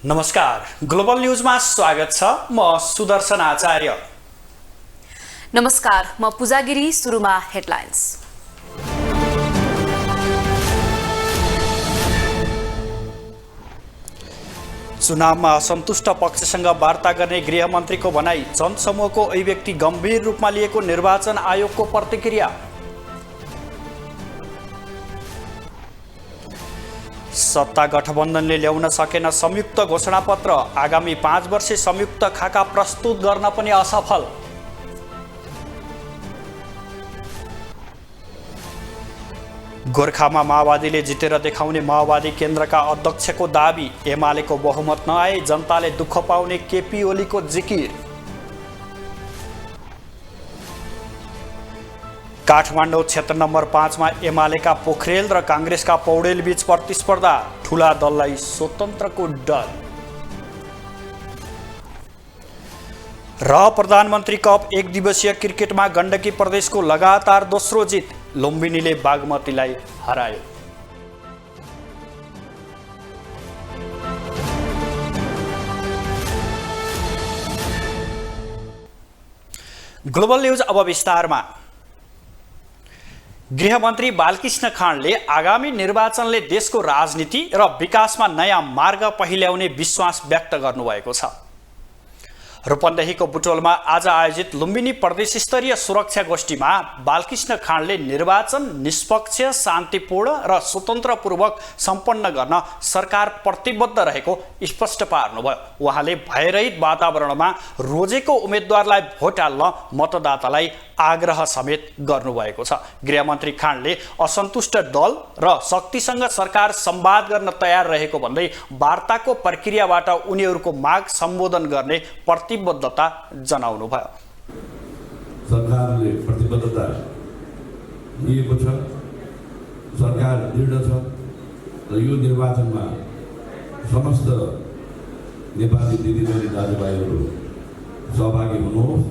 नमस्कार, ग्लोबल न्यूजमा स्वागत छ। म सुदर्शन आचार्य। नमस्कार, म पूजा गिरी। सुरुमा हेडलाइन्स। चुनावमा असन्तुष्ट पक्षसँग वार्ता गर्ने गृहमन्त्रीको भनाई। जनसमूहको अभिव्यक्ति गम्भीर रूपमा लिएको निर्वाचन आयोगको प्रतिक्रिया। सत्ता गठबन्धनले ल्याउन सकेन संयुक्त घोषणापत्र। आगामी 5 वर्षे संयुक्त खाका प्रस्तुत गर्न पनि असफल। गोर्खामा माओवादीले जितेर देखाउने माओवादी केन्द्रका अध्यक्षको दाबी। एमालेको बहुमत नआए जनताले दुःख पाउने केपी ओलीको जिकिर। काठमाडौँ क्षेत्र नम्बर 5 मा एमालेका पोखरेल र काङ्ग्रेसका पौडेल बीच प्रतिस्पर्धा। ठूला दललाई स्वतन्त्रको डर। र प्रधानमन्त्री कप 1 दिवसीय क्रिकेटमा गण्डकी प्रदेशको लगातार दोस्रो जित। लुम्बिनीले बागमतीलाई हरायो। ग्लोबल न्यूज अब विस्तारमा। गृहमन्त्री बालकृष्ण खाँडले आगामी निर्वाचनले देशको राजनीति र विकासमा नयाँ मार्ग पहिल्याउने विश्वास व्यक्त गर्नुभएको छ। रूपन्देहीको बुटोलमा आज आयोजित लुम्बिनी प्रदेशस्तरीय सुरक्षा गोष्ठीमा बालकृष्ण खाँडले निर्वाचन निष्पक्ष, शान्तिपूर्ण र स्वतन्त्रपूर्वक सम्पन्न गर्न सरकार प्रतिबद्ध रहेको स्पष्ट पार्नुभयो। उहाँले भयरहित वातावरणमा रोजेको उम्मेद्वारलाई भोट हाल्न मतदातालाई आग्रह समेत गर्नुभएको छ। गृहमन्त्री खाँडले असन्तुष्ट दल र शक्तिसँग सरकार संवाद गर्न तयार रहेको भन्दै वार्ताको प्रक्रियाबाट उनीहरूको माग सम्बोधन गर्ने प्रतिबद्धता जनाउनु भयो। सरकारले प्रतिबद्धता लिएको छ, सरकार दृढ छ र यो निर्वाचनमा समस्त नेपाली दिदीबहिनी दाजुभाइहरू सहभागी हुनुहोस्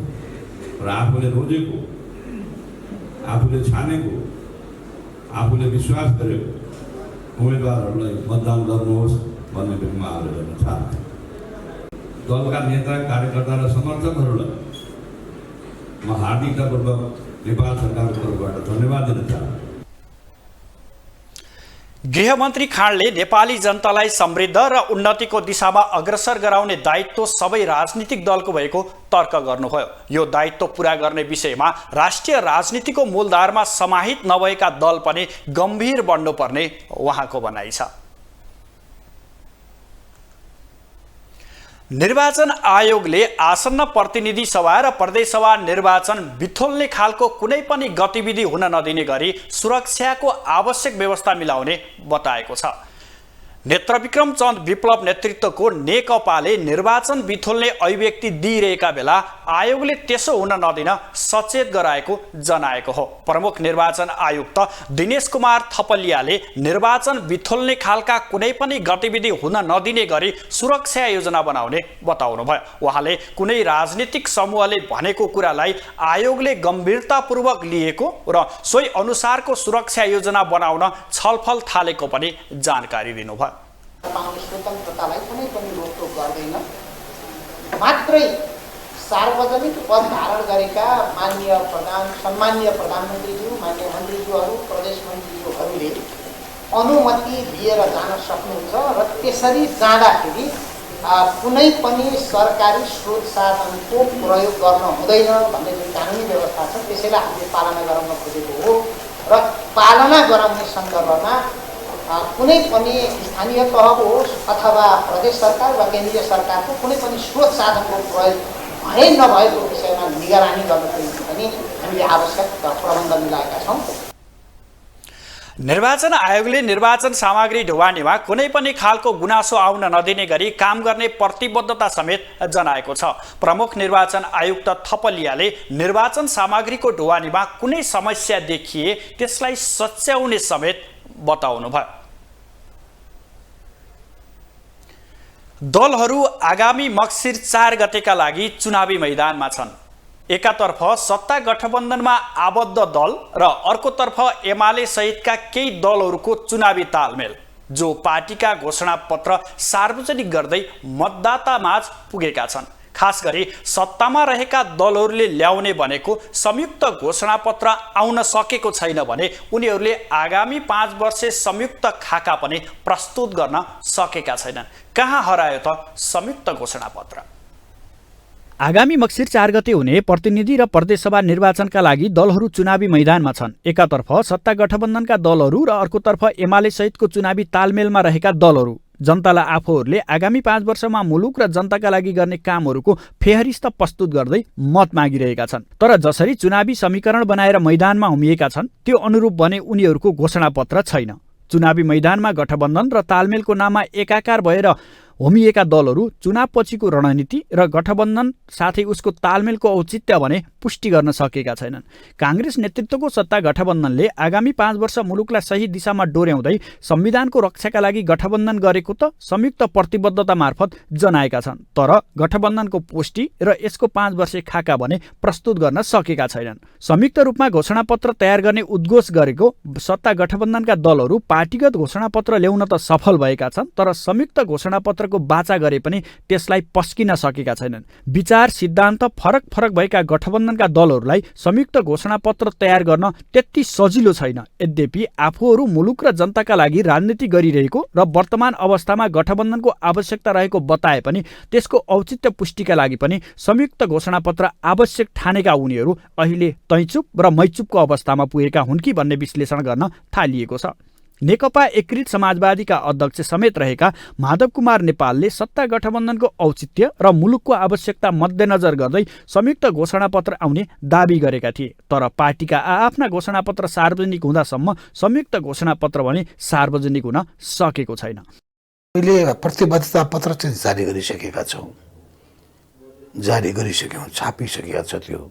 र आफूले रोजेको, आफूले छानेको, आफूले विश्वास गरेको उम्मेदवारहरूलाई मतदान गर्नुहोस् भन्ने पनि म आग्रह गर्न चाहन्छु। दलका नेता, कार्यकर्ता र समर्थकहरूलाई म हार्दिकतापूर्वक नेपाल सरकारको तर्फबाट धन्यवाद दिन चाहन्छु। गृहमन्त्री खाँडले नेपाली जनतालाई समृद्ध र उन्नतिको दिशामा अग्रसर गराउने दायित्व सबै राजनीतिक दलको भएको तर्क गर्नुभयो। यो दायित्व पूरा गर्ने विषयमा राष्ट्रिय राजनीतिको मूलधारमा समाहित नभएका दल पनि गम्भीर बन्नुपर्ने उहाँको भनाइ छ। निर्वाचन आयोगले आसन्न प्रतिनिधि सभा र प्रदेश सभा निर्वाचन बिथोल्ने खालको कुनै पनि गतिविधि हुन नदिने गरी सुरक्षाको आवश्यक व्यवस्था मिलाउने बताएको छ। नेत्रविक्रम चन्द विप्लव नेतृत्वको नेकपाले निर्वाचन बिथोल्ने अभिव्यक्ति दिइरहेका बेला आयोगले त्यसो हुन नदिन सचेत गराएको जनाएको हो। प्रमुख निर्वाचन आयुक्त दिनेश कुमार थपलियाले निर्वाचन बिथोल्ने खालका कुनै पनि गतिविधि हुन नदिने गरी सुरक्षा योजना बनाउने बताउनुभयो। उहाँले कुनै राजनीतिक समूहले भनेको कुरालाई आयोगले गम्भीरतापूर्वक लिएको र सोही अनुसारको सुरक्षा योजना बनाउन छलफल थालेको पनि जानकारी दिनुभयो। पाउने स्वतन्त्रतालाई कुनै पनि रोकटोक गर्दैन। मात्रै सार्वजनिक पद धारण गरेका सम्माननीय प्रधानमन्त्रीज्यू, मान्य मन्त्रीज्यूहरू, प्रदेश मन्त्रीज्यूहरूले अनुमति लिएर जान सक्नुहुन्छ र त्यसरी जाँदाखेरि कुनै पनि सरकारी स्रोत साधनको प्रयोग गर्न हुँदैन भन्ने जुन कानुनी व्यवस्था छ त्यसैलाई हामीले पालना गराउन खोजेको हो र पालना गराउने सन्दर्भमा कुनै पनि स्थानीय तह होस् अथवा प्रदेश सरकार वा केन्द्रीय सरकारको कुनै पनि स्रोत साधनको प्रयोग भए नभएको विषयमा निगरानी गर्नको निम्ति पनि हामीले आवश्यक प्रबन्ध मिलाएका छौँ। निर्वाचन आयोगले निर्वाचन सामग्री ढुवानीमा कुनै पनि खालको गुनासो आउन नदिने गरी काम गर्ने प्रतिबद्धता समेत जनाएको छ। प्रमुख निर्वाचन आयुक्त थपलियाले निर्वाचन सामग्रीको ढुवानीमा कुनै समस्या देखिए त्यसलाई सच्याउने समेत बताउनुभयो। दलहरू आगामी मक्सिर 4 गतेका लागि चुनावी मैदानमा छन्। एकातर्फ सत्ता गठबन्धनमा आबद्ध दल र अर्कोतर्फ एमाले सहितका केही दलहरूको चुनावी तालमेल। जो पार्टीका घोषणापत्र सार्वजनिक गर्दै मतदातामाझ पुगेका छन्। खास गरी सत्तामा रहेका दलहरूले ल्याउने भनेको संयुक्त घोषणापत्र आउन सकेको छैन भने उनीहरूले आगामी 5 वर्षे संयुक्त खाका पनि प्रस्तुत गर्न सकेका छैनन्। कहाँ हरायो त संयुक्त घोषणापत्र? आगामी मक्सिर 4 गते हुने प्रतिनिधि र प्रदेशसभा निर्वाचनका लागि दलहरू चुनावी मैदानमा छन्। एकातर्फ सत्ता गठबन्धनका दलहरू र अर्कोतर्फ एमाले सहितको चुनावी तालमेलमा रहेका दलहरू। जनतालाई आफूहरूले आगामी 5 वर्षमा मुलुक र जनताका लागि गर्ने कामहरूको फेहरिस्त प्रस्तुत गर्दै मत मागिरहेका छन्। तर जसरी चुनावी समीकरण बनाएर मैदानमा उमिएका छन् त्यो अनुरूप भने उनीहरूको घोषणापत्र छैन। चुनावी मैदानमा गठबन्धन र तालमेलको नाममा एकाकार भएर होमिएका दलहरू चुनावपछिको रणनीति र गठबन्धन साथै उसको तालमेलको औचित्य भने पुष्टि गर्न सकेका छैनन्। काङ्ग्रेस नेतृत्वको सत्ता गठबन्धनले आगामी 5 वर्ष मुलुकलाई सही दिशामा डोर्याउँदै संविधानको रक्षाका लागि गठबन्धन गरेको त संयुक्त प्रतिबद्धता मार्फत जनाएका छन्। तर गठबन्धनको पुष्टि र यसको 5 वर्षे खाका भने प्रस्तुत गर्न सकेका छैनन्। संयुक्त रूपमा घोषणापत्र तयार गर्ने उद्घोष गरेको सत्ता गठबन्धनका दलहरू पार्टीगत घोषणापत्र ल्याउन त सफल भएका छन्, तर संयुक्त घोषणापत्रको बाचा गरे पनि त्यसलाई पस्किन सकेका छैनन्। विचार सिद्धान्त फरक फरक भएका गठबन्धनका दलहरूलाई संयुक्त घोषणापत्र तयार गर्न त्यति सजिलो छैन। यद्यपि आफूहरू मुलुक र जनताका लागि राजनीति गरिरहेको र वर्तमान अवस्थामा गठबन्धनको आवश्यकता रहेको बताए पनि त्यसको औचित्य पुष्टिका लागि पनि संयुक्त घोषणापत्र आवश्यक ठानेका उनीहरू अहिले तैचुप र मैचुपको अवस्थामा पुगेका हुन् कि भन्ने विश्लेषण गर्न थालिएको छ। नेकपा एकीकृत समाजवादीका अध्यक्ष समेत रहेका माधव कुमार नेपालले सत्ता गठबन्धनको औचित्य र मुलुकको आवश्यकता मध्यनजर गर्दै संयुक्त घोषणापत्र आउने दाबी गरेका थिए। तर पार्टीका आफ्ना घोषणापत्र सार्वजनिक हुँदासम्म संयुक्त घोषणापत्र भने सार्वजनिक हुन सकेको छैन। अहिले प्रतिबद्धता पत्र चाहिँ जारी गरिसकेका छौँ, छापिसकेका छ। त्यो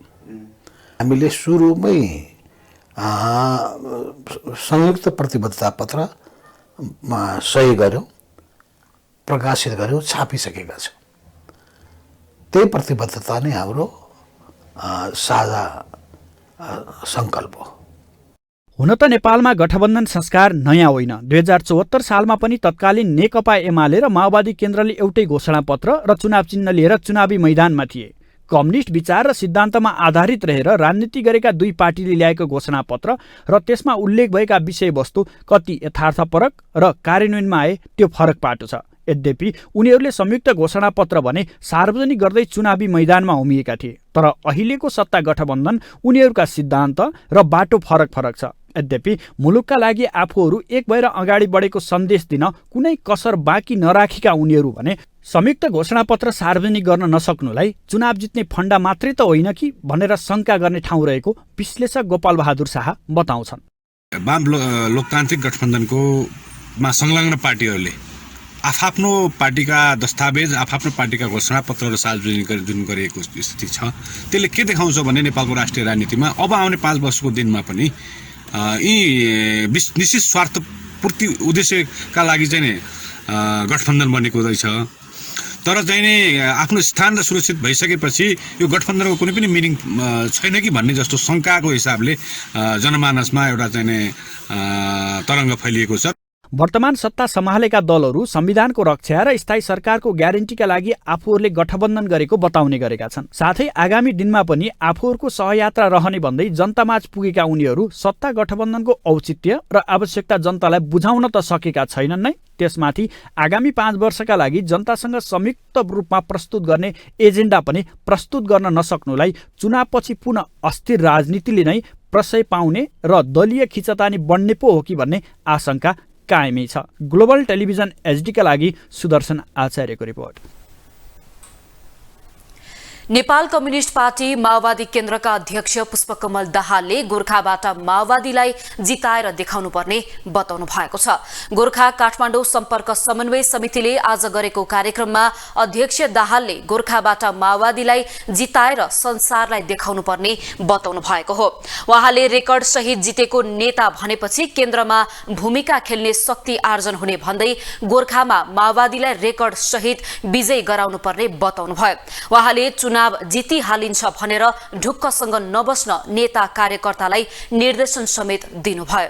हामीले सुरुमै संयुक्त प्रतिबद्धता पत्र सही गर्यौँ, प्रकाशित गर्यौँ, छापिसकेका छौँ। त्यही प्रतिबद्धता नै हाम्रो साझा सङ्कल्प हो। हुन त नेपालमा गठबन्धन संस्कार नयाँ होइन। 2074 सालमा पनि तत्कालीन नेकपा एमाले र माओवादी केन्द्रले एउटै घोषणापत्र र चुनाव चिन्ह लिएर चुनावी मैदानमा थिए। कम्युनिस्ट विचार र सिद्धान्तमा आधारित रहेर राजनीति गरेका दुई पार्टीले ल्याएको घोषणापत्र र त्यसमा उल्लेख भएका विषयवस्तु कति यथार्थपरक र कार्यान्वयनमा आए त्यो फरक पाटो छ। यद्यपि उनीहरूले संयुक्त घोषणापत्र भने सार्वजनिक गर्दै चुनावी मैदानमा उमिएका थिए। तर अहिलेको सत्ता गठबन्धन उनीहरूका सिद्धान्त र बाटो फरक फरक छ। यद्यपि मुलुकका लागि आफूहरू एक भएर अगाडि बढेको सन्देश दिन कुनै कसर बाँकी नराखेका उनीहरू भने संयुक्त घोषणापत्र सार्वजनिक गर्न नसक्नुलाई चुनाव जित्ने फन्डा मात्रै त होइन कि भनेर शङ्का गर्ने ठाउँ रहेको विश्लेषक गोपाल बहादुर शाह बताउँछन्। वाम लोकतान्त्रिक गठबन्धनको संलग्न पार्टीहरूले आफ्नो पार्टीका दस्तावेज, आफ्नो पार्टीका घोषणापत्रहरू सार्वजनिक जुन गरेको स्थिति छ त्यसले के देखाउँछ भने नेपालको राष्ट्रिय राजनीतिमा अब आउने 5 वर्षको दिनमा पनि यी निश्चित स्वार्थ पूर्ति उद्देश्यका लागि चाहिँ गठबन्धन बनेको रहेछ। तर चाहिँ नि आफ्नो स्थान र सुरक्षित भइसकेपछि यो गठबन्धनको कुनै पनि मिनिङ छैन कि भन्ने जस्तो शङ्काको हिसाबले जनमानसमा एउटा चाहिँ तरङ्ग फैलिएको छ। वर्तमान सत्ता सम्हालेका दलहरू संविधानको रक्षा र स्थायी सरकारको ग्यारेन्टीका लागि आफूहरूले गठबन्धन गरेको बताउने गरेका छन्। साथै आगामी दिनमा पनि आफूहरूको सहयात्रा रहने भन्दै जनतामाझ पुगेका उनीहरू सत्ता गठबन्धनको औचित्य र आवश्यकता जनतालाई बुझाउन त सकेका छैनन् नै, त्यसमाथि आगामी 5 वर्षका लागि जनतासँग संयुक्त रूपमा प्रस्तुत गर्ने एजेन्डा पनि प्रस्तुत गर्न नसक्नुलाई चुनावपछि पुनः अस्थिर राजनीतिले नै प्रशय पाउने र दलीय खिचतानी बढ्ने पो हो कि भन्ने आशंका कायमै छ। ग्लोबल टेलिभिजन एचडीका लागि सुदर्शन आचार्यको रिपोर्ट। नेपाल कम्युनिस्ट पार्टी माओवादी केन्द्रका अध्यक्ष पुष्पकमल दाहालले गोर्खाबाट माओवादीलाई जिताएर देखाउनु पर्ने बताउनु भएको छ। गोर्खा काठमाडौँ सम्पर्क समन्वय समितिले आज गरेको कार्यक्रममा अध्यक्ष दाहालले गोर्खाबाट माओवादीलाई जिताएर संसारलाई देखाउनु पर्ने बताउनु भएको हो। उहाँले रेकर्ड सहित जितेको नेता भनेपछि केन्द्रमा भूमिका खेल्ने शक्ति आर्जन हुने भन्दै गोर्खामा माओवादीलाई रेकर्ड सहित विजय गराउनु पर्ने बताउनु भयो। उहाँले चुनाव जितिहालिन्छ भनेर ढुक्कसँग नबस्न नेता कार्यकर्तालाई निर्देशन समेत दिनुभयो।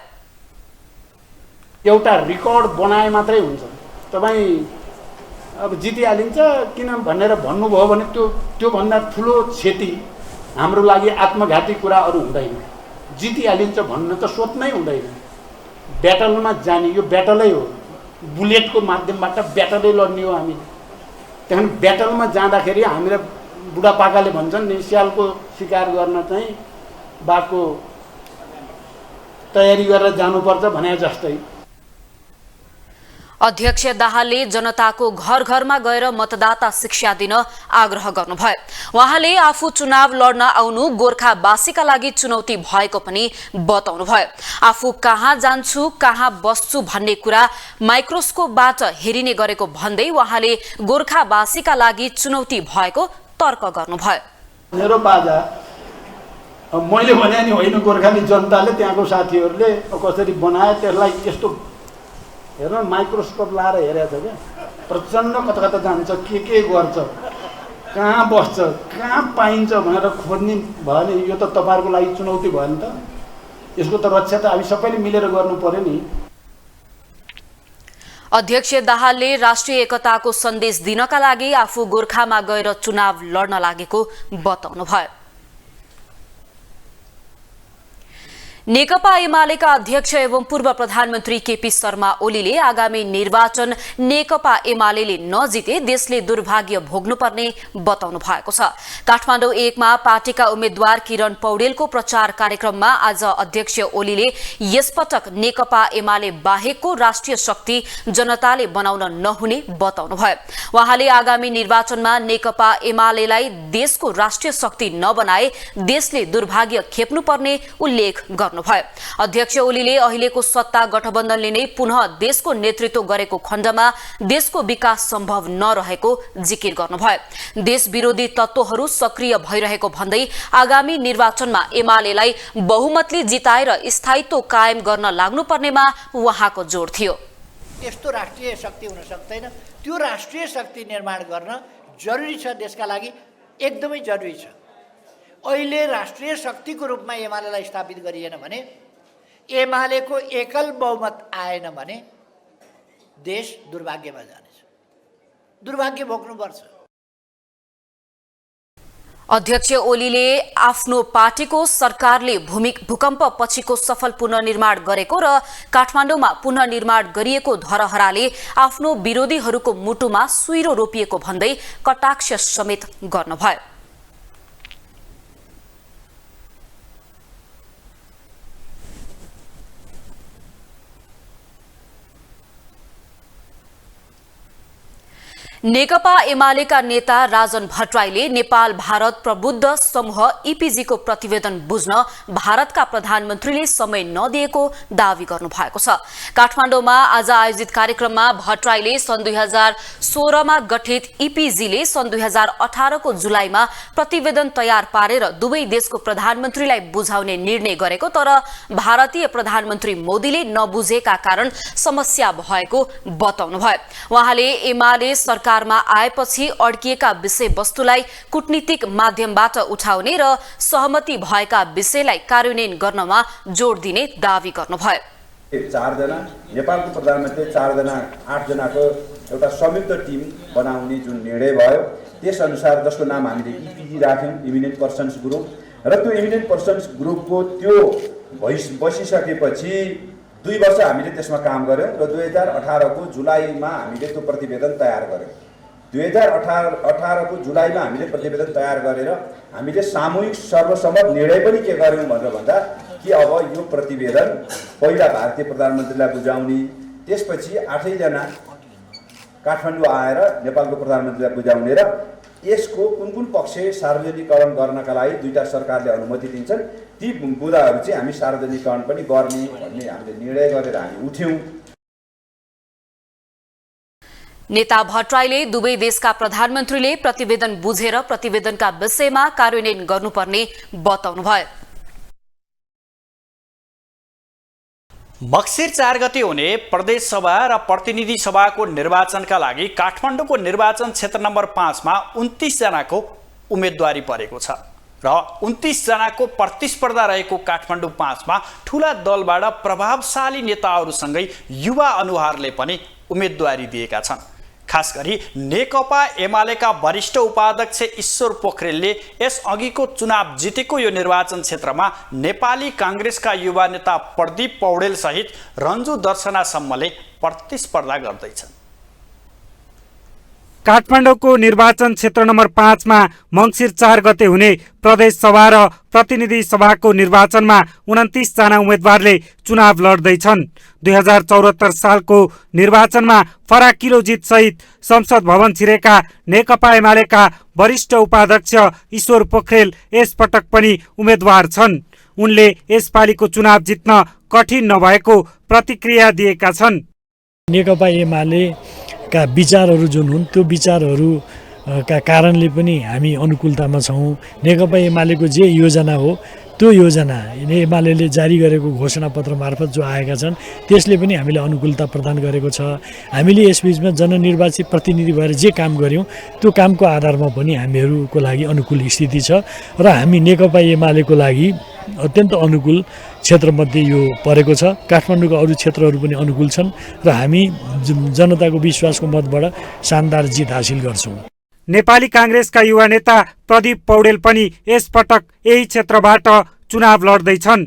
एउटा रेकर्ड बनाए मात्रै हुन्छ। तपाईँ अब जितिहालिन्छ किन भनेर भन्नुभयो भने त्योभन्दा ठुलो क्षति हाम्रो लागि आत्मघाती कुरा अरू हुँदैन। जितिहालिन्छ भन्नु त सोच्नै हुँदैन। ब्याटलमा जाने यो ब्याटलै हो, बुलेटको माध्यमबाट ब्याटलै लड्ने हो हामी। त्यहाँ ब्याटलमा जाँदाखेरि हामीलाई बुढापाकाले भन्छन् नि स्यालको शिकार गर्न चाहिँ बाघको तयारी गरेर जानुपर्छ भने जस्तै। अध्यक्ष दाहालले जनताको घर घरमा गएर मतदाता शिक्षा दिन आग्रह गर्नुभयो। उहाँले आफू चुनाव लड्न आउनु गोर्खावासीका लागि चुनौती भएको पनि बताउनुभयो। आफू कहाँ जान्छु कहाँ बस्छु भन्ने कुरा माइक्रोस्कोपबाट हेरिने गरेको भन्दै उहाँले गोर्खावासीका लागि चुनौती भएको तर्क गर्नुभयो। मेरो बाजा मैले भने नि होइन, गोर्खाली जनताले त्यहाँको साथीहरूले कसरी बनाए त्यसलाई यस्तो हेर्नु माइक्रोस्कोप लाएर हेरेको छ क्या। प्रचण्ड कता कता जान्छ, के गर्छ, कहाँ बस्छ, कहाँ पाइन्छ भनेर खोज्ने भयो नि। यो त तपाईँहरूको लागि चुनौती भयो नि त। यसको त रक्षा त हामी सबैले मिलेर गर्नु पर्यो नि। अध्यक्ष दाहालले राष्ट्रिय एकताको सन्देश दिनका लागि आफू गोर्खामा गएर चुनाव लड्न लागेको बताउनुभयो। नेकपा एमालेका अध्यक्ष एवं पूर्व प्रधानमन्त्री केपी शर्मा ओलीले आगामी निर्वाचन नेकपा एमालेले नजिते देशले दुर्भाग्य भोग्नुपर्ने बताउनु भएको छ। काठमाडौँ 1 मा पार्टीका उम्मेद्वार किरण पौडेलको प्रचार कार्यक्रममा आज अध्यक्ष ओलीले यसपटक नेकपा एमाले बाहेकको राष्ट्रिय शक्ति जनताले बनाउन नहुने बताउनुभयो। उहाँले आगामी निर्वाचनमा नेकपा एमालेलाई देशको राष्ट्रिय शक्ति नबनाए देशले दुर्भाग्य खेप्नुपर्ने उल्लेख गर्नुभयो। अध्यक्ष ओलीले अहिलेको सत्ता गठबन्धनले नै पुनः देशको नेतृत्व गरेको खण्डमा देशको विकास सम्भव नरहेको जिकिर गर्नुभयो। देश विरोधी तत्त्वहरू सक्रिय भइरहेको भन्दै आगामी निर्वाचनमा एमालेलाई बहुमतले जिताएर स्थायित्व कायम गर्न लाग्नुपर्नेमा उहाँको जोड थियो। यस्तो राष्ट्रिय शक्ति हुन सक्दैन। त्यो राष्ट्रिय शक्ति निर्माण गर्न जरुरी छ, देशका लागि एकदमै जरुरी छ। अहिले राष्ट्रिय शक्तिको रूपमा एमालेलाई स्थापित गरिएन भने, एमालेको एकल बहुमत आएन भने देश दुर्भाग्यमा जानेछ, दुर्भाग्य भोग्नुपर्छ। अध्यक्ष ओलीले आफ्नो पार्टीको सरकारले भूकम्प पछिको सफल पुनर्निर्माण गरेको र काठमाडौँमा पुनर्निर्माण गरिएको धरहराले आफ्नो विरोधीहरूको मुटुमा सुइरो रोपिएको भन्दै कटाक्ष समेत गर्नुभयो। नेकपा एमालेका नेता राजन भट्टराईले नेपाल भारत प्रबुद्ध समूह इपिजीको प्रतिवेदन बुझ्न भारतका प्रधानमन्त्रीले समय नदिएको दावी गर्नुभएको छ। काठमाडौँमा आज आयोजित कार्यक्रममा भट्टराईले सन् 2016 मा गठित इपिजीले सन् 2018 को जुलाईमा प्रतिवेदन तयार पारेर दुवै देशको प्रधानमन्त्रीलाई बुझाउने निर्णय गरेको, तर भारतीय प्रधानमन्त्री मोदीले नबुझेका कारण समस्या भएको बताउनुभयो। उहाँले एमाले सरकारमा आएपछि अड्किएका विषयवस्तुलाई कूटनीतिक माध्यमबाट उठाउने र सहमति भएका विषयलाई कार्यान्वयन गर्नमा जोड दिने दावी गर्नुभयो। 4 जना नेपालको प्रधानमन्त्री 4 जना 8 जनाको एउटा संयुक्त टिम बनाउने जुन निर्णय भयो, त्यसअनुसार जसको नाम हामीले इपिजी राख्यौं, इमिनेन्ट पर्सन्स ग्रुप, र त्यो इमिनेन्ट पर्सन्स ग्रुपको त्यो बसिसकेपछि 2 वर्ष हामीले त्यसमा काम गर्यौं र 2018 को जुलाईमा हामीले त्यो प्रतिवेदन तयार गर्यौं। 2018 को जुलाईमा हामीले प्रतिवेदन तयार गरेर हामीले सामूहिक सर्वसम्मत निर्णय पनि के गर्यौं भनेर भन्दा कि अब यो प्रतिवेदन पहिला भारतीय प्रधानमन्त्रीलाई बुझाउने, त्यसपछि 8 जना काठमाडौँ आएर नेपालको प्रधानमन्त्रीलाई बुझाउने र यसको कुन पक्ष सार्वजनिकरण गर्नका लागि 2टा सरकारले अनुमति दिन्छन्, ती बुदाहरू चाहिँ हामी सार्वजनिकरण पनि गर्ने भन्ने हामीले निर्णय गरेर हामी उठ्यौं। नेता भट्टराईले दुवै देशका प्रधानमन्त्रीले प्रतिवेदन बुझेर प्रतिवेदनका विषयमा कार्यान्वयन गर्नुपर्ने बताउनुभयो। मक्सिर 4 गते हुने प्रदेश सभा र प्रतिनिधि सभाको निर्वाचनका लागि काठमाडौँको निर्वाचन क्षेत्र नम्बर 5 मा 29 जनाको उम्मेदवारी परेको छ। र 29 जनाको प्रतिस्पर्धा रहेको काठमाडौँ 5मा ठूला दलबाट प्रभावशाली नेताहरूसँगै युवा अनुहारले पनि उम्मेदवारी दिएका छन्। खास गरी नेकपा एमालेका वरिष्ठ उपाध्यक्ष ईश्वर पोखरेलले यस अघिको चुनाव जितेको यो निर्वाचन क्षेत्रमा नेपाली काङ्ग्रेसका युवा नेता प्रदीप पौडेल सहित रन्जु दर्शनासम्मले प्रतिस्पर्धा गर्दैछन्। काठमाडौँको निर्वाचन क्षेत्र नम्बर 5 मा मङ्सिर 4 गते हुने प्रदेश सभा र प्रतिनिधि सभाको निर्वाचनमा 29 जना उम्मेदवारले चुनाव लड्दैछन्। 2074 सालको निर्वाचनमा फराकिलो जित सहित संसद भवन छिरेका नेकपा एमालेका वरिष्ठ उपाध्यक्ष ईश्वर पोखरेल यस पटक पनि उम्मेदवार छन्। उनले यसपालिको चुनाव जित्न कठिन नभएको प्रतिक्रिया दिएका छन्। नेकपा एमाले का विचारहरू जुन हुन् त्यो विचारहरू का कारणले पनि हामी अनुकूलतामा छौँ। नेकपा एमालेको जे योजना हो त्यो योजना एमाले जारी गरेको घोषणापत्र मार्फत जो आएका छन् त्यसले पनि हामीले अनुकूलता प्रदान गरेको छ। हामीले यसबीचमा जननिर्वाचित प्रतिनिधि भएर जे काम गर्यौँ त्यो कामको आधारमा पनि हामीहरूको लागि अनुकूल स्थिति छ र हामी नेकपा एमालेको लागि अत्यन्त अनुकूल क्षेत्रमध्ये यो परेको छ। काठमाडौँका अरू क्षेत्रहरू पनि अनुकूल छन् र हामी जनताको विश्वासको मतबाट शानदार जित हासिल गर्छौँ। नेपाली काङ्ग्रेसका युवा नेता प्रदीप पौडेल पनि यस पटक यही क्षेत्रबाट चुनाव लड्दैछन्।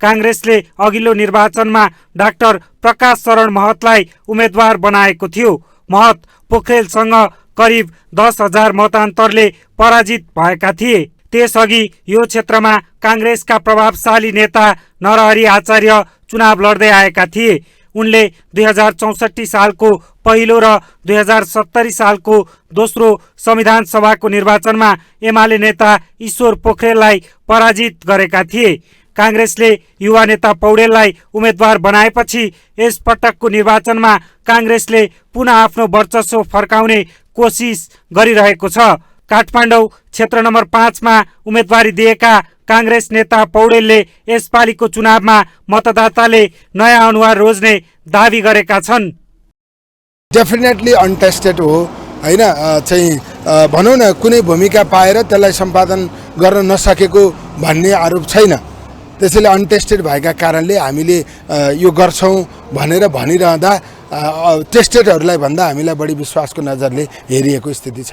काङ्ग्रेसले अघिल्लो निर्वाचनमा डाक्टर प्रकाश शरण महतलाई उम्मेद्वार बनाएको थियो। महत पोखरेलसँग करिब 10,000 मतान्तरले पराजित भएका थिए। त्यसअघि यो क्षेत्रमा काङ्ग्रेसका प्रभावशाली नेता नरहरि आचार्य चुनाव लड्दै आएका थिए। उनले 2064 सालको पहिलो र 2070 सालको दोस्रो संविधान सभाको निर्वाचनमा एमाले नेता ईश्वर पोखरेललाई पराजित गरेका थिए। काङ्ग्रेसले युवा नेता पौडेललाई उम्मेद्वार बनाएपछि यस पटकको निर्वाचनमा काङ्ग्रेसले पुनः आफ्नो वर्चस्व फर्काउने कोसिस गरिरहेको छ। काठमाडौँ क्षेत्र नम्बर 5 मा उम्मेदवारी दिएका काङ्ग्रेस नेता पौडेलले यसपालिको चुनावमा मतदाताले नयाँ अनुहार रोज्ने दावी गरेका छन्। डेफिनेटली अनटेस्टेड हो हैन, चाहिँ भनौँ न कुनै भूमिका पाएर त्यसलाई सम्पादन गर्न नसकेको भन्ने आरोप छैन। त्यसैले अनटेस्टेड भएका कारणले हामीले यो गर्छौँ भनेर भनिरहँदा टेस्टेडहरूलाई भन्दा हामीलाई बढी विश्वासको नजरले हेरिएको स्थिति छ।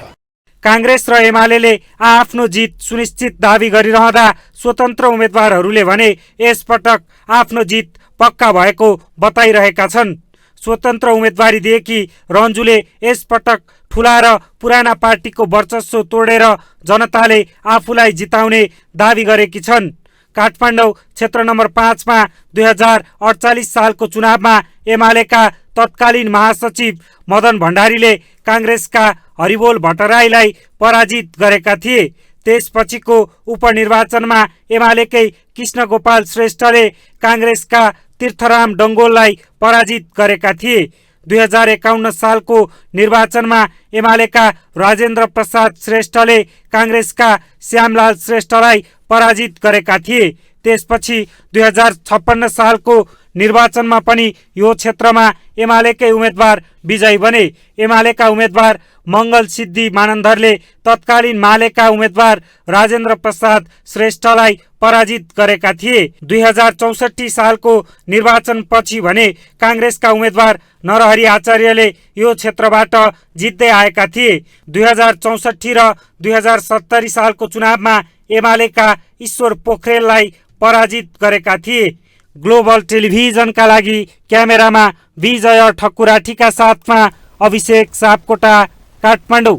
काङ्ग्रेस र एमाले आफ्नो जित सुनिश्चित दावी गरिरहँदा स्वतन्त्र उम्मेदवारहरूले भने यसपटक आफ्नो जित पक्का भएको बताइरहेका छन्। स्वतन्त्र उम्मेदवारी दिएकी रन्जुले यसपटक ठूला र पुराना पार्टीको वर्चस्व तोडेर जनताले आफूलाई जिताउने दावी गरेकी छन्। काठमाडौँ क्षेत्र नम्बर 5 मा 2048 सालको चुनावमा एमालेका तत्कालीन महासचिव मदन भण्डारीले काङ्ग्रेसका हरिबोल भट्टराईलाई पराजित गरेका थिए। त्यसपछिको उपनिर्वाचनमा एमालेकै कृष्ण गोपाल श्रेष्ठले काङ्ग्रेसका तीर्थराम डङ्गोललाई पराजित गरेका थिए। 2051 सालको निर्वाचनमा एमालेका राजेन्द्र प्रसाद श्रेष्ठले काङ्ग्रेसका श्यामलाल श्रेष्ठलाई पराजित गरेका थिए। त्यसपछि 2056 सालको निर्वाचनमा पनि यो क्षेत्रमा एमालेकै उम्मेदवार विजयी बने। एमालेका उम्मेदवार मङ्गल सिद्धि मानन्धरले तत्कालीन मालेका उम्मेदवार राजेन्द्र प्रसाद श्रेष्ठलाई पराजित गरेका थिए। 2064 सालको निर्वाचनपछि भने काङ्ग्रेसका उम्मेदवार नरहरि आचार्यले यो क्षेत्रबाट जित्दै आएका थिए। 2064 र 2070 सालको चुनावमा एमालेका ईश्वर पोखरेललाई पराजित गरेका थिए। ग्लोबल टेलिभिजनका लागि क्यामेरामा विजय ठकुराठीका साथमा अभिषेक सापकोटा, काठमाडौँ।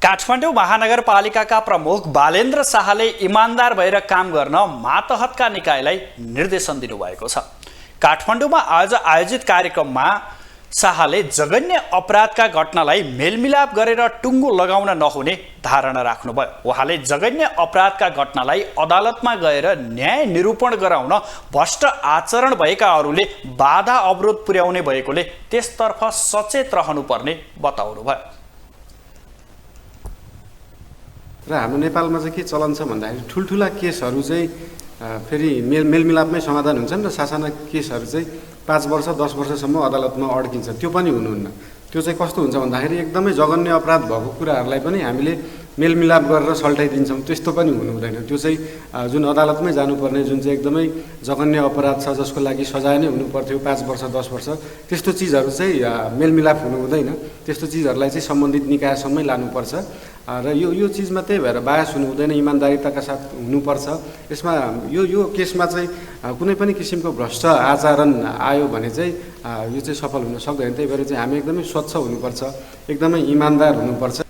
काठमाडौँ महानगरपालिकाका प्रमुख बालेन्द्र शाहले इमान्दार भएर काम गर्न मातहतका निकायलाई निर्देशन दिनुभएको छ। काठमाडौँमा आज आयोजित कार्यक्रममा शाहले जघन्य अपराधका घटनालाई मेलमिलाप गरेर टुङ्गो लगाउन नहुने धारणा राख्नुभयो। उहाँले जघन्य अपराधका घटनालाई अदालतमा गएर न्याय निरूपण गराउन भ्रष्ट आचरण भएकाहरूले बाधा अवरोध पुर्याउने भएकोले त्यसतर्फ सचेत रहनुपर्ने बताउनुभयो। र हाम्रो नेपालमा चाहिँ के चलन छ भन्दाखेरि ठुल्ठुला केसहरू चाहिँ फेरि मेलमिलापमै समाधान हुन्छन् र सासाना केसहरू चाहिँ 5 वर्ष 10 वर्षसम्म अदालतमा अड्किन्छ। त्यो पनि हुनुहुन्न। त्यो चाहिँ कस्तो हुन्छ भन्दाखेरि एकदमै जघन्य अपराध भएको कुराहरूलाई पनि हामीले मेलमिलाप गरेर सल्टाइदिन्छौँ त्यस्तो पनि हुनु हुँदैन। त्यो चाहिँ जुन अदालतमै जानुपर्ने जुन चाहिँ एकदमै जघन्य अपराध छ जसको लागि सजाय नै हुनुपर्थ्यो 5 वर्ष 10 वर्ष, त्यस्तो चिजहरू चाहिँ मेलमिलाप हुनु हुँदैन। त्यस्तो चिजहरूलाई चाहिँ सम्बन्धित निकायसम्मै लानुपर्छ र यो चिजमा त्यही भएर बायस हुनु हुँदैन, इमान्दारिताका साथ हुनुपर्छ। यसमा यो केसमा चाहिँ कुनै पनि किसिमको भ्रष्ट आचरण आयो भने चाहिँ यो चाहिँ सफल हुन सक्दैन। त्यही भएर चाहिँ हामी एकदमै स्वच्छ हुनुपर्छ, एकदमै इमान्दार हुनुपर्छ।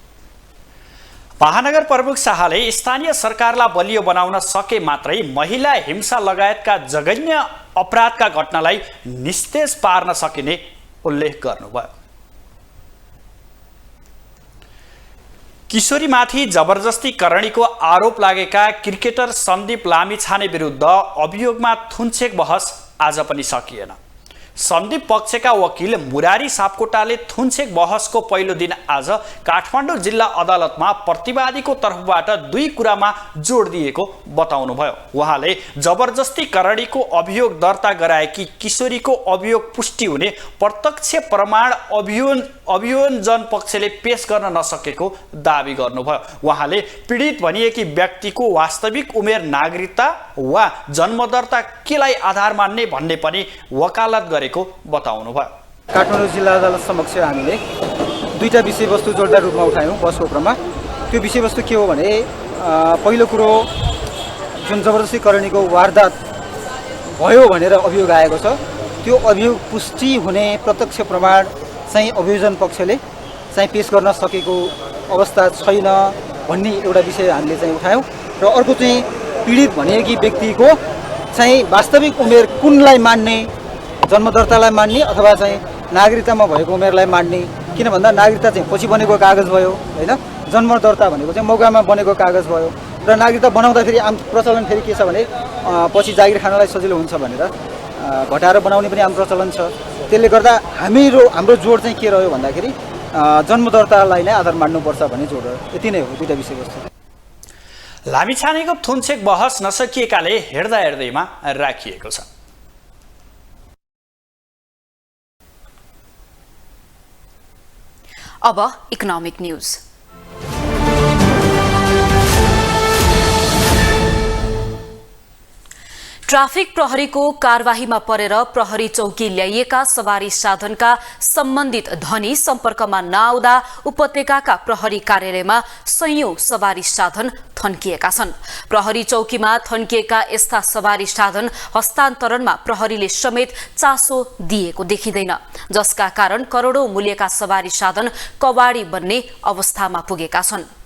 महानगर प्रमुख शाहले स्थानीय सरकारलाई बलियो बनाउन सके मात्रै महिला हिंसा लगायतका जघन्य अपराधका घटनालाई निस्तेज पार्न सकिने उल्लेख गर्नुभयो। किशोरीमाथि जबरजस्ती करणीको आरोप लागेका क्रिकेटर सन्दीप लामिछाने विरुद्ध अभियोगमा थुनछेक बहस आज पनि सकिएन। सन्दीप पक्षका वकिल मुरारी सापकोटाले थुनछेक बहसको पहिलो दिन आज काठमाडौँ जिल्ला अदालतमा प्रतिवादीको तर्फबाट 2 कुरामा जोड दिएको बताउनुभयो। उहाँले जबरजस्ती करणीको अभियोग दर्ता गराएकी किशोरीको अभियोग पुष्टि हुने प्रत्यक्ष प्रमाण अभियोजन पक्षले पेश गर्न नसकेको दावी गर्नुभयो। उहाँले पीडित भनिएकी व्यक्तिको वास्तविक उमेर, नागरिकता वा जन्मदर्ता केलाई आधार मान्ने भन्ने पनि वकालत गरेको बताउनुभयो। काठमाडौँ जिल्ला अदालत समक्ष हामीले 2टा विषयवस्तु जोडदार रूपमा उठायौँ बहसको क्रममा। त्यो विषयवस्तु के हो भने पहिलो कुरो जुन जबरजस्ती करणीको वारदात भयो भनेर अभियोग आएको छ, त्यो अभियोग पुष्टि हुने प्रत्यक्ष प्रमाण चाहिँ अभियोजन पक्षले चाहिँ पेश गर्न सकेको अवस्था छैन भन्ने एउटा विषय हामीले चाहिँ उठायौँ। र अर्को चाहिँ पीडित भनिएकी व्यक्तिको चाहिँ वास्तविक उमेर कुनलाई मान्ने, जन्मदर्तालाई मान्ने अथवा चाहिँ नागरिकतामा भएको उमेरलाई मान्ने। किन भन्दा नागरिकता चाहिँ पछि बनेको कागज भयो होइन, जन्मदर्ता भनेको चाहिँ मौकामा बनेको कागज भयो। र नागरिकता बनाउँदाखेरि आम प्रचलन फेरि के छ भने पछि जागिर खानलाई सजिलो हुन्छ भनेर घटाएर बनाउने पनि आम प्रचलन छ। त्यसले गर्दा हाम्रो जोड चाहिँ के रह्यो भन्दाखेरि जन्मदर्तालाई नै आधार मान्नुपर्छ भन्ने जोड रह्यो। यति नै हो 2टा विषयवस्तु। लामिछानेको थुनछेक बहस नसकिएकाले हेर्दैमा राखिएको छ। अब इकोनोमिक न्यूज। ट्राफिक प्रहरीको कारबाहीमा परेर प्रहरी चौकी ल्याइएका सवारी साधनका सम्बन्धित धनी सम्पर्कमा नआउँदा उपत्यकाका प्रहरी कार्यालयमा सयौं सवारी साधन थन्किएका छन्। प्रहरी चौकीमा थन्किएका यस्ता सवारी साधन हस्तान्तरणमा प्रहरीले समेत चासो दिएको देखिँदैन, जसका कारण करोडौं मूल्यका सवारी साधन कवाडी बन्ने अवस्थामा पुगेका छन्।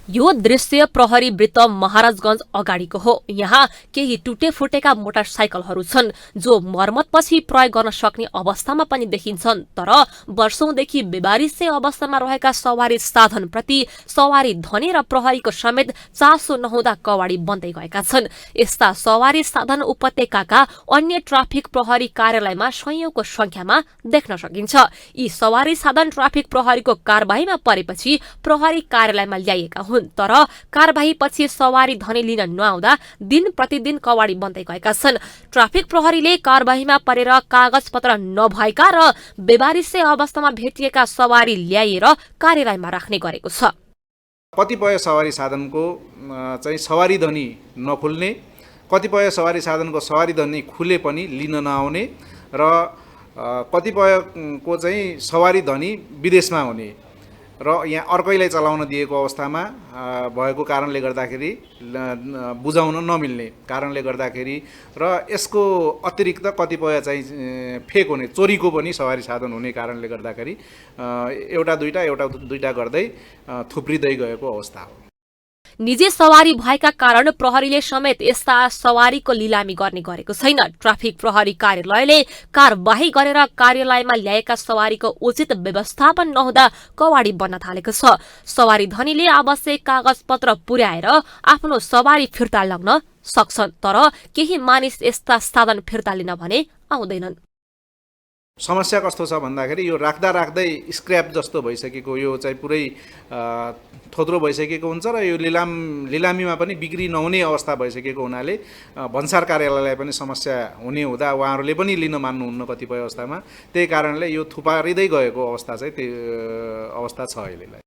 यो दृश्य प्रहरी वृत्त महाराजगञ्ज अगाडिको हो। यहाँ केही टुटे फुटेका मोटरसाइकलहरू छन् जो मर्मतपछि प्रयोग गर्न सक्ने अवस्थामा पनि देखिन्छन्, तर वर्षौंदेखि बेबारिसे अवस्थामा रहेका सवारी साधनप्रति सवारी धनी र प्रहरीको समेत चासो नहुँदा कवाडी बन्दै गएका छन्। यस्ता सवारी साधन उपत्यकाका अन्य ट्राफिक प्रहरी कार्यालयमा सयौंको संख्यामा देख्न सकिन्छ। यी सवारी साधन ट्राफिक प्रहरीको कारबाहीमा परेपछि प्रहरी कार्यालयमा ल्याइएका हुन्, तर कारबाहीपछि सवारी धनी लिन नआउँदा दिन प्रतिदिन कवाडी बन्दै गएका छन्। ट्राफिक प्रहरीले कारबाहीमा परेर कागजपत्र नभएका र बेबारिसे अवस्थामा भेटिएका सवारी ल्याएर कार्यालयमा राख्ने गरेको छ। कतिपय सवारी साधनको चाहिँ सवारी धनी नखुल्ने, कतिपय सवारी साधनको सवारी धनी खुले पनि लिन नआउने र कतिपयको चाहिँ सवारी धनी विदेशमा हुने र यहाँ अर्कैलाई चलाउन दिएको अवस्थामा भएको कारणले गर्दाखेरि बुझाउन नमिल्ने कारणले गर्दाखेरि र यसको अतिरिक्त कतिपय चाहिँ फेक हुने, चोरीको पनि सवारी साधन हुने कारणले गर्दाखेरि एउटा दुईटा गर्दै थुप्रिँदै गएको अवस्था हो। निजी सवारी भएका कारण प्रहरीले समेत यस्ता सवारीको लिलामी गर्ने गरेको छैन। ट्राफिक प्रहरी कार्यालयले कारबाही गरेर कार्यालयमा ल्याएका सवारीको उचित व्यवस्थापन नहुँदा कवाडी बन्न थालेको छ। सवारी धनीले आवश्यक कागजपत्र पुर्याएर आफ्नो सवारी फिर्ता लाग्न सक्छन्, तर केही मानिस यस्ता साधन फिर्ता लिन भने आउँदैनन्। समस्या कस्तो छ भन्दाखेरि यो राख्दा राख्दै स्क्रैप जस्तो भइसकेको, यो चाहिँ पुरै थोत्रो भइसकेको हुन्छ र यो लिलामीमा पनि बिक्री नहुने अवस्था भइसकेको हुनाले भन्सार कार्यालयलाई पनि समस्या हुने हुँदा उहाँहरूले पनि लिन मान्नुहुन्न कतिपय अवस्थामा। त्यही कारणले यो थुपारिँदै गएको अवस्था चाहिँ त्यो अवस्था छ अहिलेलाई।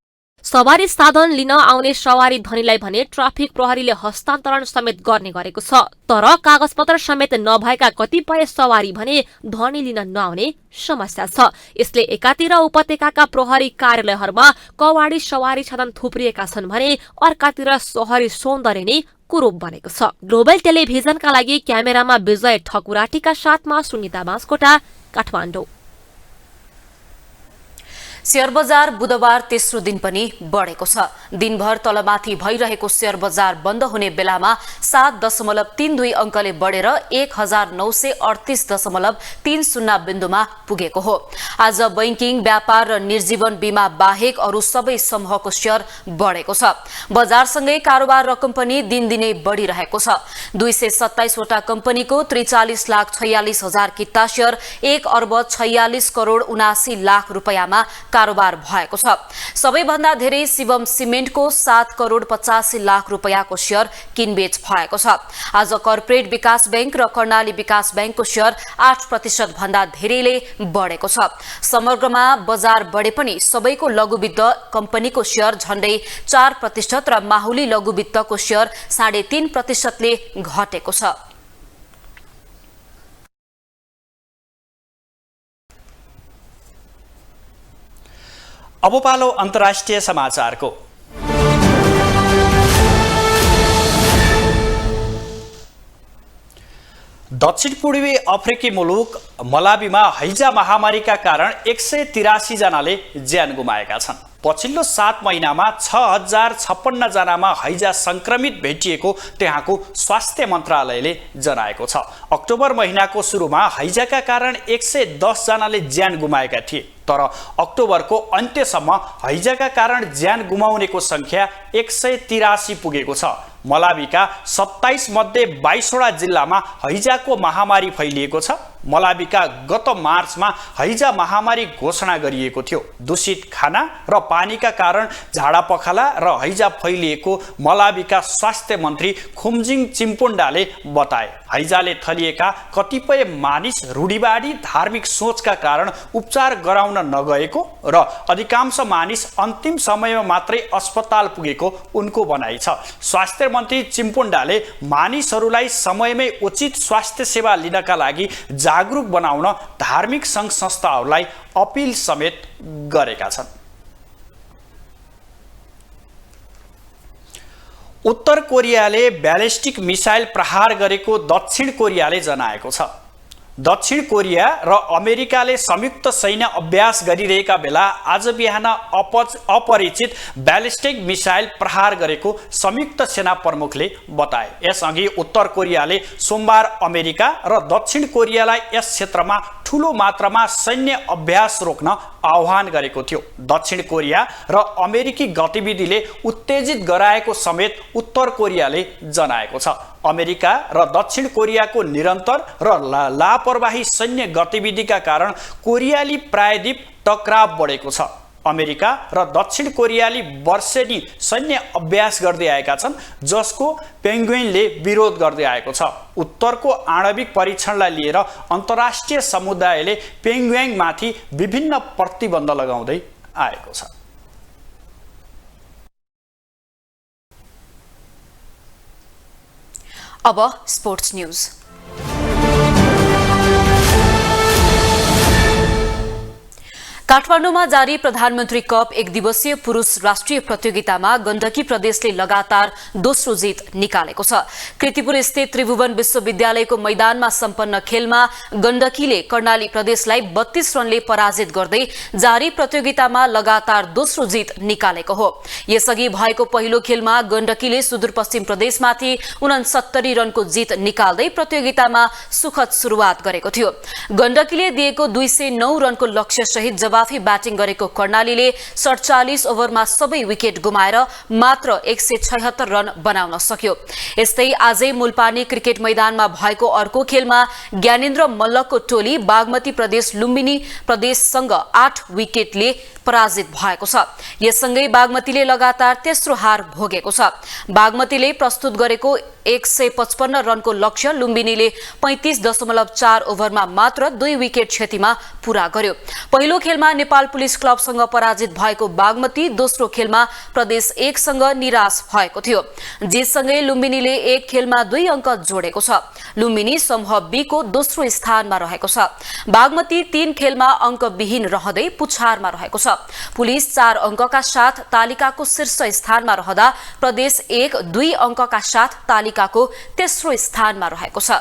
सवारी साधन लिन आउने सवारी धनीलाई भने ट्राफिक प्रहरीले हस्तान्तरण समेत गर्ने गरेको छ। तर कागजपत्र समेत नभएका कतिपय सवारी भने धनी लिन नआउने समस्या छ। यसले एकातिर उपत्यकाका प्रहरी कार्यालयहरूमा कवाडी सवारी साधन थुप्रिएका छन् भने अर्कातिर शहरी सौन्दर्य नै कुरूप बनेको छ। ग्लोबल टेलिभिजनका लागि क्यामेरामा विजय ठकुराटीका साथमा सुनिता बाँसकोटा, काठमाडौँ। शेयर बजार बुधबार तेस्रो दिन पनि बढेको छ। दिनभर तलमाथि भइरहेको शेयर बजार बन्द हुने बेलामा 7.32 अङ्कले बढेर 1938.30 बिन्दुमा पुगेको हो। आज बैंकिङ, व्यापार र निर्जीवन बीमा बाहेक अरू सबै समूहको शेयर बढेको छ। बजारसँगै कारोबार रकम पनि दिनदिनै बढिरहेको छ। 227 वटा कम्पनीको 43,46,000 किता शेयर 1,46,79,00,000 रुपैयाँमा कारोबार भएको छ। सबैभन्दा धेरै शिवम सिमेन्टको 7,85,00,000 रुपैयाँको शेयर किनबेच भएको छ। आज कर्पोरेट विकास बैंक र कर्णाली विकास बैंकको शेयर 8% भन्दा धेरैले बढेको छ। समग्रमा बजार बढे पनि सबैको लघुवित्त कम्पनीको शेयर झण्डै 4% र माहुली लघुवित्तको शेयर 3.5% ले घटेको छ। अब पालो अन्तर्राष्ट्रिय समाचारको। दक्षिण पूर्वी अफ्रिकी मुलुक मलावीमा हैजा महामारीका कारण 183 जनाले ज्यान गुमाएका छन्। पछिल्लो 7 महिनामा 6056 जनामा हैजा संक्रमित भेटिएको त्यहाँको स्वास्थ्य मन्त्रालयले जनाएको छ। अक्टोबर महिनाको सुरुमा हैजाका कारण 110 जनाले ज्यान गुमाएका थिए, तर अक्टोबरको अन्त्यसम्म हैजाका कारण ज्यान गुमाउनेको संख्या 183 पुगेको छ। मलावीका 27 मध्ये 22 वटा जिल्लामा हैजाको महामारी फैलिएको छ। मलावीका गत मार्चमा हैजा महामारी घोषणा गरिएको थियो। दूषित खाना र पानीका कारण झाडापखाला र हैजा फैलिएको मलावीका स्वास्थ्य मन्त्री खुम्जिङ चिम्पोन्डाले बताए। हैजाले थलिएका कतिपय मानिस रूढिवादी धार्मिक सोचका कारण उपचार गराउन नगएको र अधिकांश मानिस अन्तिम समयमा मात्रै अस्पताल पुगेको उनको भनाइ छ। स्वास्थ्य मन्त्री चिम्पोन्डाले मानिसहरूलाई समयमै उचित स्वास्थ्य सेवा लिनका लागि जागरुक बनाउन धार्मिक सङ्घ संस्थाहरूलाई अपिल समेत गरेका छन्। उत्तर कोरियाले ब्यालिस्टिक मिसाइल प्रहार गरेको दक्षिण कोरियाले जनाएको छ। दक्षिण कोरिया र अमेरिकाले संयुक्त सैन्य अभ्यास गरिरहेका बेला आज बिहान अपरिचित ब्यालिस्टिक मिसाइल प्रहार गरेको संयुक्त सेना प्रमुखले बताए। यसअघि उत्तर कोरियाले सोमबार अमेरिका र दक्षिण कोरियालाई यस क्षेत्रमा ठूलो मात्रामा सैन्य अभ्यास रोक्न आह्वान गरेको थियो। दक्षिण कोरिया र अमेरिकी गतिविधिले उत्तेजित गराएको समेत उत्तर कोरियाले जनाएको छ। अमेरिका र दक्षिण कोरियाको निरन्तर र लापरवाही सैन्य गतिविधिका कारण कोरियाली प्रायद्वीप टकराव बढेको छ। अमेरिका र दक्षिण कोरियाली वर्षेनी सैन्य अभ्यास गर्दै आएका छन्, जसको पेंगुइनले विरोध गर्दै आएको छ। उत्तरको आणविक परीक्षणलाई लिएर अन्तर्राष्ट्रिय समुदायले पेंगुइनमाथि विभिन्न प्रतिबन्ध लगाउँदै आएको छ। अब स्पोर्ट्स न्यूज। काठमाडौँमा जारी प्रधानमन्त्री कप एक दिवसीय पुरुष राष्ट्रिय प्रतियोगितामा गण्डकी प्रदेशले लगातार दोस्रो जित निकालेको छ। कृतिपुर स्थित त्रिभुवन विश्वविद्यालयको मैदानमा सम्पन्न खेलमा गण्डकीले कर्णाली प्रदेशलाई 32 रनले पराजित गर्दै जारी प्रतियोगितामा लगातार दोस्रो जित निकालेको हो। यसअघि भएको पहिलो खेलमा गण्डकीले सुदूरपश्चिम प्रदेशमाथि 69 रनको जित निकाल्दै प्रतियोगितामा सुखद सुरुवात गरेको थियो। गण्डकीले दिएको 209 रनको लक्ष्य सहित जवाफी ब्याटिङ गरेको कर्णालीले 47 ओभरमा सबै विकेट गुमाएर मात्र 176 रन बनाउन सक्यो। यस्तै आजै मुलपानी क्रिकेट मैदानमा भएको अर्को खेलमा ज्ञानेन्द्र मल्लको टोली बागमती प्रदेश लुम्बिनी प्रदेशसँग 8 विकेटले पराजित भएको छ। यससँगै बागमतीले लगातार तेस्रो हार भोगेको छ। बागमतीले प्रस्तुत गरेको 155 रनको लक्ष्य लुम्बिनीले 35.4 ओभरमा मात्र 2 विकेट क्षतिमा पूरा गर्यो। पहिलो खेलमा नेपाल पुलिस क्लबसँग पराजित भएको बागमती दोस्रो खेलमा प्रदेश 1 सँग निराश भएको थियो। जितसँगै लुम्बिनीले 1 खेलमा 2 अङ्क जोडेको छ। लुम्बिनी समूह बी को दोस्रो स्थानमा रहेको छ। बागमती 3 खेलमा अङ्कविहीन रहँदै पुछारमा रहेको छ। पुलिस 4 अङ्कका साथ तालिकाको शीर्ष स्थानमा रहँदा प्रदेश 1 2 अङ्कका साथ तालिकाको तेस्रो स्थानमा रहेको छ।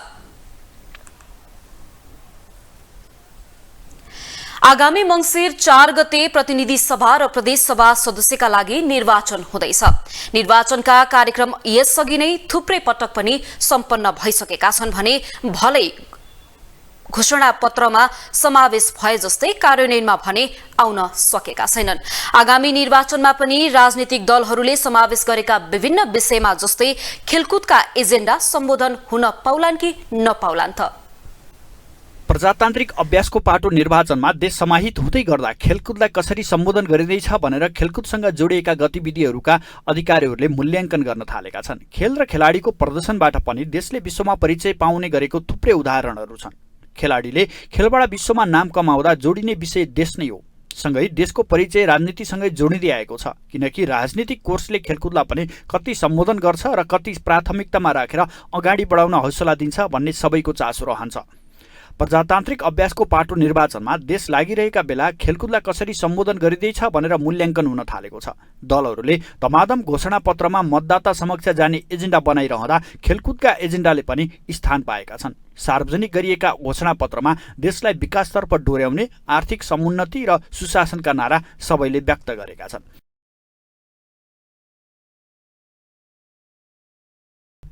आगामी मंसिर 4 गते प्रतिनिधि सभा र प्रदेश सभा सदस्यका लागि निर्वाचन हुँदैछ। निर्वाचनका कार्यक्रम यसअघि नै थुप्रै पटक पनि सम्पन्न भइसकेका छन् भने भलै घोषणा पत्रमा समावेश भए जस्तै कार्यान्वयनमा भने आउन सकेका छैनन्। आगामी निर्वाचनमा पनि राजनीतिक दलहरूले समावेश गरेका विभिन्न विषयमा जस्तै खेलकुदका एजेन्डा सम्बोधन हुन पाउलान् कि नपाउलान् त। प्रजातान्त्रिक अभ्यासको पाटो निर्वाचनमा देश समाहित हुँदै गर्दा खेलकुदलाई कसरी सम्बोधन गरिँदैछ भनेर खेलकुदसँग जोडिएका गतिविधिहरूका अधिकारीहरूले मूल्याङ्कन गर्न थालेका छन्। खेल र खेलाडीको प्रदर्शनबाट पनि देशले विश्वमा परिचय पाउने गरेको थुप्रै उदाहरणहरू छन्। खेलाडीले खेलबाट विश्वमा नाम कमाउँदा जोडिने विषय देश नै हो। सँगै देशको परिचय राजनीतिसँगै जोडिँदै आएको छ, किनकि राजनीतिक कोर्सले खेलकुदलाई पनि कति सम्बोधन गर्छ र कति प्राथमिकतामा राखेर अगाडि बढाउन हौसला दिन्छ भन्ने सबैको चासो रहन्छ। प्रजातान्त्रिक अभ्यासको पाटो निर्वाचनमा देश लागिरहेका बेला खेलकुदलाई कसरी सम्बोधन गरिँदैछ भनेर मूल्याङ्कन हुन थालेको छ। दलहरूले धमाधम घोषणापत्रमा मतदाता समक्ष जाने एजेन्डा बनाइरहँदा खेलकुदका एजेन्डाले पनि स्थान पाएका छन्। सार्वजनिक गरिएका घोषणापत्रमा देशलाई विकासतर्फ डोर्याउने, आर्थिक समुन्नति र सुशासनका नारा सबैले व्यक्त गरेका छन्।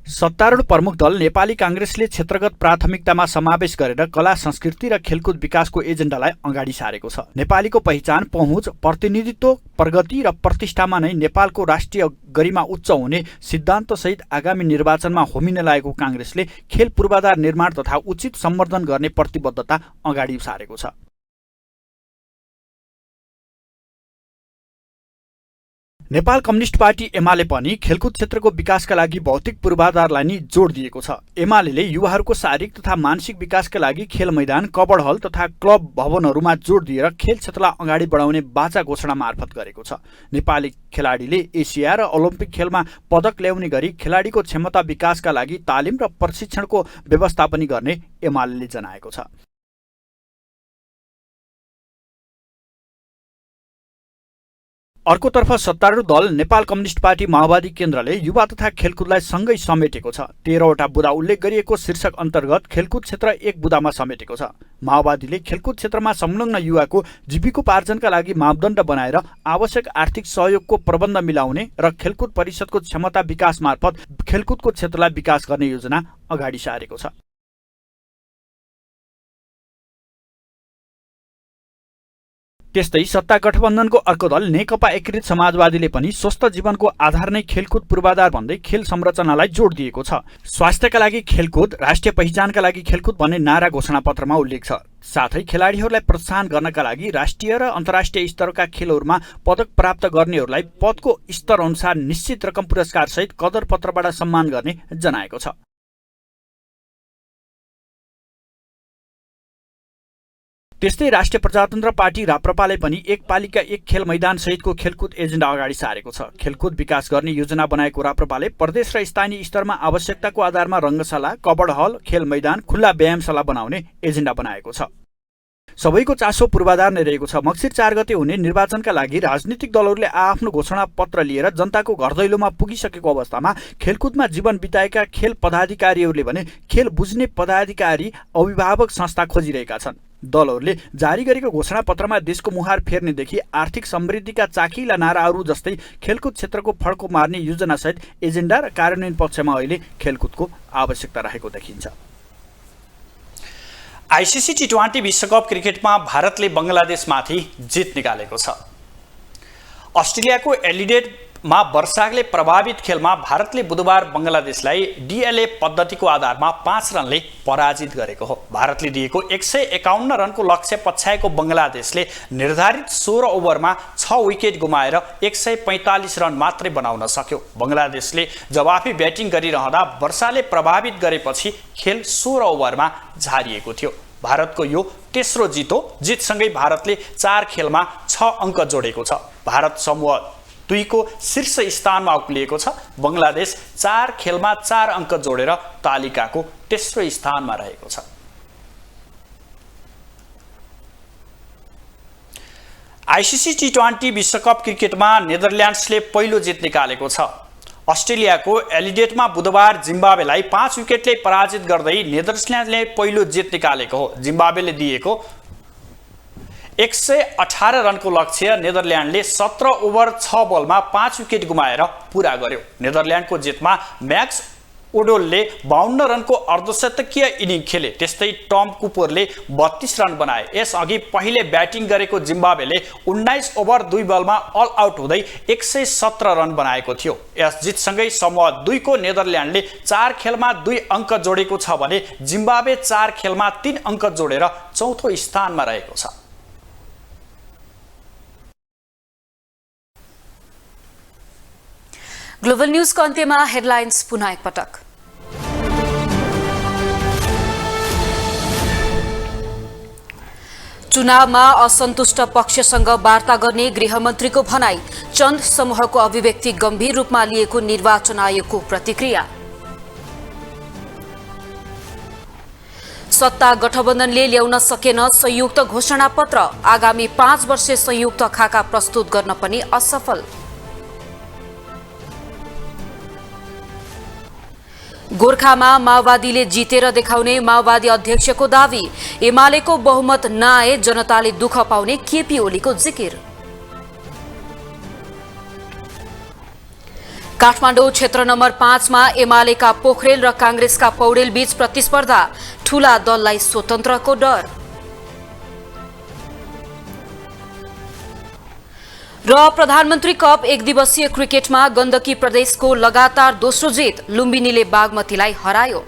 सत्तारूढ प्रमुख दल नेपाली कांग्रेसले क्षेत्रगत प्राथमिकतामा समावेश गरेर कला संस्कृति र खेलकुद विकासको एजेन्डालाई अगाडि सारेको छ। नेपालीको पहिचान, पहुँच, प्रतिनिधित्व, प्रगति र प्रतिष्ठामा नै नेपालको राष्ट्रिय गरिमा उच्च हुने सिद्धान्तसहित आगामी निर्वाचनमा होमिन लागेको कांग्रेसले खेल पूर्वाधार निर्माण तथा उचित सम्वर्धन गर्ने प्रतिबद्धता अगाडि सारेको छ। नेपाल कम्युनिस्ट पार्टी एमाले पनि खेलकुद क्षेत्रको विकासका लागि भौतिक पूर्वाधारलाई नि जोड दिएको छ। एमाले युवाहरूको शारीरिक तथा मानसिक विकासका लागि खेल मैदान, कबड हल तथा क्लब भवनहरूमा जोड दिएर खेल क्षेत्रलाई अगाडि बढाउने बाचा घोषणा मार्फत गरेको छ। नेपाली खेलाडीले एसिया र ओलम्पिक खेलमा पदक ल्याउने गरी खेलाडीको क्षमता विकासका लागि तालिम र प्रशिक्षणको व्यवस्था पनि गर्ने एमाले जनाएको छ। अर्कोतर्फ सत्तारूढ दल नेपाल कम्युनिस्ट पार्टी माओवादी केन्द्रले युवा तथा खेलकुदलाई सँगै समेटेको छ। 13वटा बुँदा उल्लेख गरिएको शीर्षक अन्तर्गत खेलकुद क्षेत्र एक बुँदामा समेटेको छ। माओवादीले खेलकुद क्षेत्रमा संलग्न युवाको जीविकोपार्जनका लागि मापदण्ड बनाएर आवश्यक आर्थिक सहयोगको प्रबन्ध मिलाउने र खेलकुद परिषदको क्षमता विकास मार्फत खेलकुदको क्षेत्रलाई विकास गर्ने योजना अगाडि सारेको छ। त्यस्तै सत्ता गठबन्धनको अर्को दल नेकपा एकीकृत समाजवादीले पनि स्वस्थ जीवनको आधार नै खेलकुद पूर्वाधार भन्दै खेल संरचनालाई जोड दिएको छ। स्वास्थ्यका लागि खेलकुद, राष्ट्रिय पहिचानका लागि खेलकुद भन्ने नारा घोषणापत्रमा उल्लेख छ। साथै खेलाडीहरूलाई प्रोत्साहन गर्नका लागि राष्ट्रिय र अन्तर्राष्ट्रिय स्तरका खेलहरूमा पदक प्राप्त गर्नेहरूलाई पदको स्तर अनुसार निश्चित रकम पुरस्कार सहित कदर पत्रबाट सम्मान गर्ने जनाएको छ। त्यस्तै राष्ट्रिय प्रजातन्त्र पार्टी राप्रपाले पनि एक पालिका एक खेल मैदान सहितको खेलकुद एजेन्डा अगाडि सारेको छ। खेलकुद विकास गर्ने योजना बनाएको राप्रपाले प्रदेश र स्थानीय स्तरमा आवश्यकताको आधारमा रङ्गशाला, कबड हल, खेल मैदान, खुल्ला व्यायामशाला बनाउने एजेन्डा बनाएको छ। सबैको चासो पूर्वाधार नै रहेको छ। मक्सिर 4 गते हुने निर्वाचनका लागि राजनीतिक दलहरूले आफ्नो घोषणा पत्र लिएर जनताको घर दैलोमा पुगिसकेको अवस्थामा खेलकुदमा जीवन बिताएका खेल पदाधिकारीहरूले भने खेल बुझ्ने पदाधिकारी, अभिभावक संस्था खोजिरहेका छन्। दलहरूले जारी गरेको घोषणापत्रमा देशको मुहार फेर्नेदेखि आर्थिक समृद्धिका चाखिला नाराहरू जस्तै खेलकुद क्षेत्रको फड्को मार्ने योजनासहित एजेन्डा र कार्यान्वयन पक्षमा अहिले खेलकुदको आवश्यकता रहेको देखिन्छ। आइसिसी टी20 विश्वकप क्रिकेटमा भारतले बङ्गलादेशमाथि जित निकालेको छ। अस्ट्रेलियाको एडिलेड मा वर्षाले प्रभावित खेलमा भारतले बुधबार बङ्गलादेशलाई डिएलए पद्धतिको आधारमा 5 रनले पराजित गरेको हो। भारतले दिएको 151 रनको लक्ष्य पछ्याएको बङ्गलादेशले निर्धारित 16 ओभरमा 6 विकेट गुमाएर 145 रन मात्रै बनाउन सक्यो। बङ्गलादेशले जवाफी ब्याटिङ गरिरहँदा वर्षाले प्रभावित गरेपछि खेल 16 ओभरमा झारिएको थियो। भारतको यो तेस्रो जित हो। जितसँगै भारतले 4 खेलमा 6 अङ्क जोडेको छ। भारत समूह 2 को शीर्ष स्थानमा उक्लिएको छ। बङ्गलादेश 4 खेलमा 4 अङ्क जोडेर तालिकाको तेस्रो स्थानमा रहेको छ। आइसिसी टी20 विश्वकप क्रिकेटमा नेदरल्यान्ड्सले पहिलो जित निकालेको छ। अस्ट्रेलियाको एलिडेटमा बुधबार जिम्बाब्वेलाई 5 विकेटले पराजित गर्दै नेदरल्यान्ड्सले पहिलो जित निकालेको हो। जिम्बाब्वेले दिएको 118 रनको लक्ष्य नेदरल्यान्डले 17 ओभर 6 बलमा 5 विकेट गुमाएर पूरा गर्यो। नेदरल्यान्डको जितमा म्याक्स ओडोलले 52 रनको अर्धशतकीय इनिङ खेले। त्यस्तै टम कुपरले 32 रन बनाए। यसअघि पहिले ब्याटिङ गरेको जिम्बाब्वेले 19 ओभर 2 बलमा अल आउट हुँदै 117 रन बनाएको थियो। यस जितसँगै समूह 2 को नेदरल्यान्डले 4 खेलमा 2 अङ्क जोडेको छ भने जिम्बाब्वे 4 खेलमा 3 अङ्क जोडेर चौथो स्थानमा रहेको छ। ग्लोबल न्यूजको अन्त्यमा हेडलाइन्स पुनः एकपटक। चुनावमा असन्तुष्ट पक्षसँग वार्ता गर्ने गृहमन्त्रीको भनाई। चन्द समूहको अभिव्यक्ति गम्भीर रूपमा लिएको निर्वाचन आयोगको प्रतिक्रिया। सत्ता गठबन्धनले ल्याउन सकेन संयुक्त घोषणापत्र। आगामी 5 वर्षे संयुक्त खाका प्रस्तुत गर्न पनि असफल। गोर्खामा माओवादीले जितेर देखाउने माओवादी अध्यक्षको दावी। एमालेको बहुमत नआए जनताले दुःख पाउने केपी ओलीको जिकिर। काठमाडौँ क्षेत्र नम्बर 5 मा एमालेका पोखरेल र कांग्रेसका पौडेल बीच प्रतिस्पर्धा। ठूला दललाई स्वतन्त्रको डर। र प्रधानमन्त्री कप 1 दिवसीय क्रिकेटमा गण्डकी प्रदेशको लगातार दोस्रो जित। लुम्बिनीले बागमतीलाई हरायो।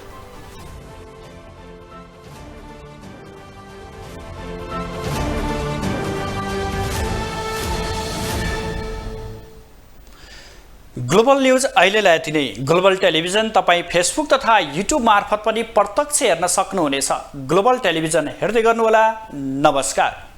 ग्लोबल न्यूज अहिलेलाई यति नै। ग्लोबल टेलिभिजन तपाईँ फेसबुक तथा युट्युब मार्फत पनि प्रत्यक्ष हेर्न सक्नुहुनेछ। ग्लोबल टेलिभिजन हेर्दै गर्नुहोला। नमस्कार।